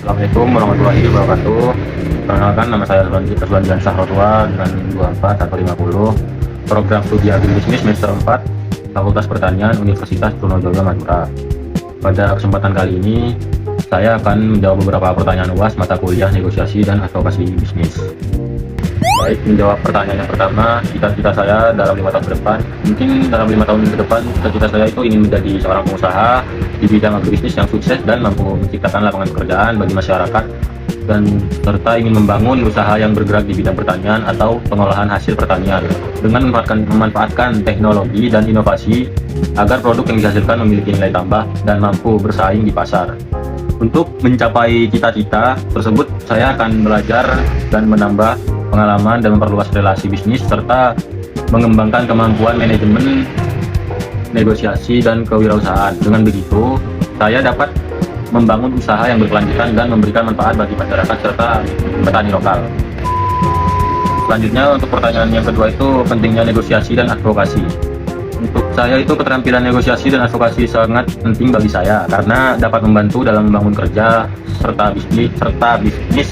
Assalamualaikum warahmatullahi wabarakatuh. Perkenalkan, nama saya Ruslandian Sahrotwa dengan 24150, program studi agribisnis semester 4, Fakultas Pertanian Universitas Trunojoyo Madura. Pada kesempatan kali ini, saya akan menjawab beberapa pertanyaan UAS mata kuliah negosiasi dan advokasi bisnis. Baik, menjawab pertanyaan yang pertama, cita-cita saya dalam 5 tahun ke depan. Mungkin dalam 5 tahun ke depan, cita-cita saya itu ingin menjadi seorang pengusaha di bidang agribisnis yang sukses dan mampu menciptakan lapangan pekerjaan bagi masyarakat, dan serta ingin membangun usaha yang bergerak di bidang pertanian atau pengolahan hasil pertanian dengan memanfaatkan teknologi dan inovasi agar produk yang dihasilkan memiliki nilai tambah dan mampu bersaing di pasar. Untuk mencapai cita-cita tersebut, saya akan belajar dan menambah pengalaman dan memperluas relasi bisnis serta mengembangkan kemampuan manajemen, negosiasi, dan kewirausahaan. Dengan begitu, saya dapat membangun usaha yang berkelanjutan dan memberikan manfaat bagi masyarakat serta petani lokal. Selanjutnya, untuk pertanyaan yang kedua itu pentingnya negosiasi dan advokasi. Untuk saya itu keterampilan negosiasi dan advokasi sangat penting bagi saya karena dapat membantu dalam membangun kerja serta bisnis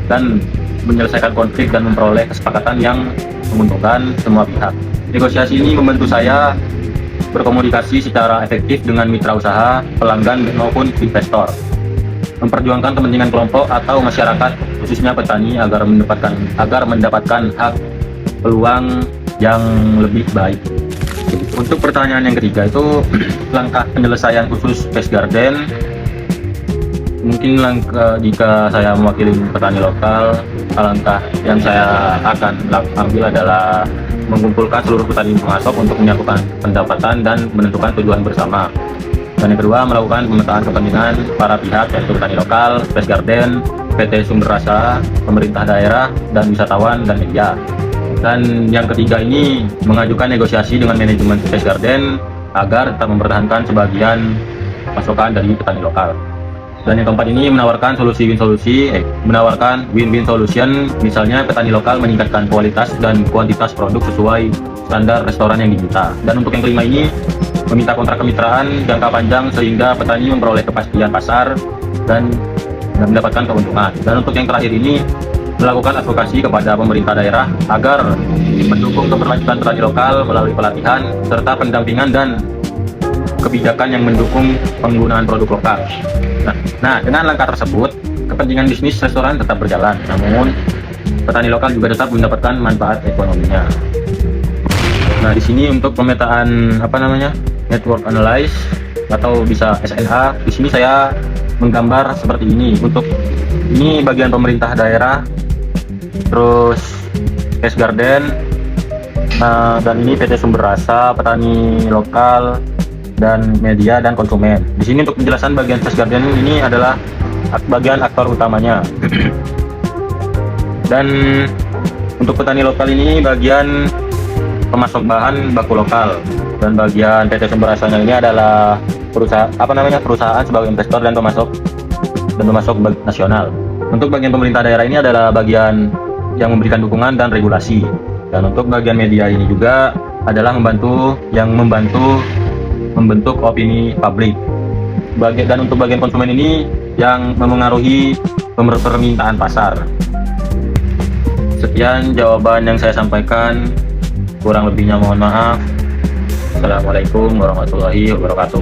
dan menyelesaikan konflik dan memperoleh kesepakatan yang menguntungkan semua pihak. Negosiasi ini membantu saya berkomunikasi secara efektif dengan mitra usaha, pelanggan maupun investor, memperjuangkan kepentingan kelompok atau masyarakat khususnya petani agar mendapatkan hak peluang yang lebih baik. Untuk pertanyaan yang ketiga itu langkah penyelesaian khusus Cash Garden. Mungkin jika saya mewakili petani lokal, langkah yang saya akan ambil adalah mengumpulkan seluruh petani pemasok untuk menyatukan pendapatan dan menentukan tujuan bersama. Dan yang kedua, melakukan pemetaan kepentingan para pihak yaitu petani lokal, Cash Garden, PT Sumber Rasa, pemerintah daerah, dan wisatawan dan media. Dan yang ketiga ini mengajukan negosiasi dengan manajemen Cash Garden agar tetap mempertahankan sebagian pasokan dari petani lokal. Dan yang keempat ini menawarkan menawarkan win-win solution, misalnya petani lokal meningkatkan kualitas dan kuantitas produk sesuai standar restoran yang diminta. Dan untuk yang kelima ini meminta kontrak kemitraan jangka panjang sehingga petani memperoleh kepastian pasar dan mendapatkan keuntungan. Dan untuk yang terakhir ini melakukan advokasi kepada pemerintah daerah agar mendukung keberlanjutan petani lokal melalui pelatihan serta pendampingan dan kebijakan yang mendukung penggunaan produk lokal. Nah, dengan langkah tersebut, kepentingan bisnis restoran tetap berjalan, namun petani lokal juga tetap mendapatkan manfaat ekonominya. Nah, di sini untuk pemetaan network analysis atau bisa SNA, di sini saya menggambar seperti ini. Untuk ini bagian pemerintah daerah, terus Cash Garden, dan ini PT Sumber Rasa, petani lokal, dan media dan konsumen. Di sini untuk penjelasan bagian Cash Garden ini adalah bagian aktor utamanya. Dan untuk petani lokal ini bagian pemasok bahan baku lokal, dan bagian PT Sumber Rasanya ini adalah perusahaan sebagai investor dan pemasok nasional. Untuk bagian pemerintah daerah ini adalah bagian yang memberikan dukungan dan regulasi. Dan untuk bagian media ini juga adalah membantu membentuk opini publik. Dan untuk bagian konsumen ini yang memengaruhi permintaan pasar. Sekian jawaban yang saya sampaikan, kurang lebihnya mohon maaf. Assalamualaikum warahmatullahi wabarakatuh.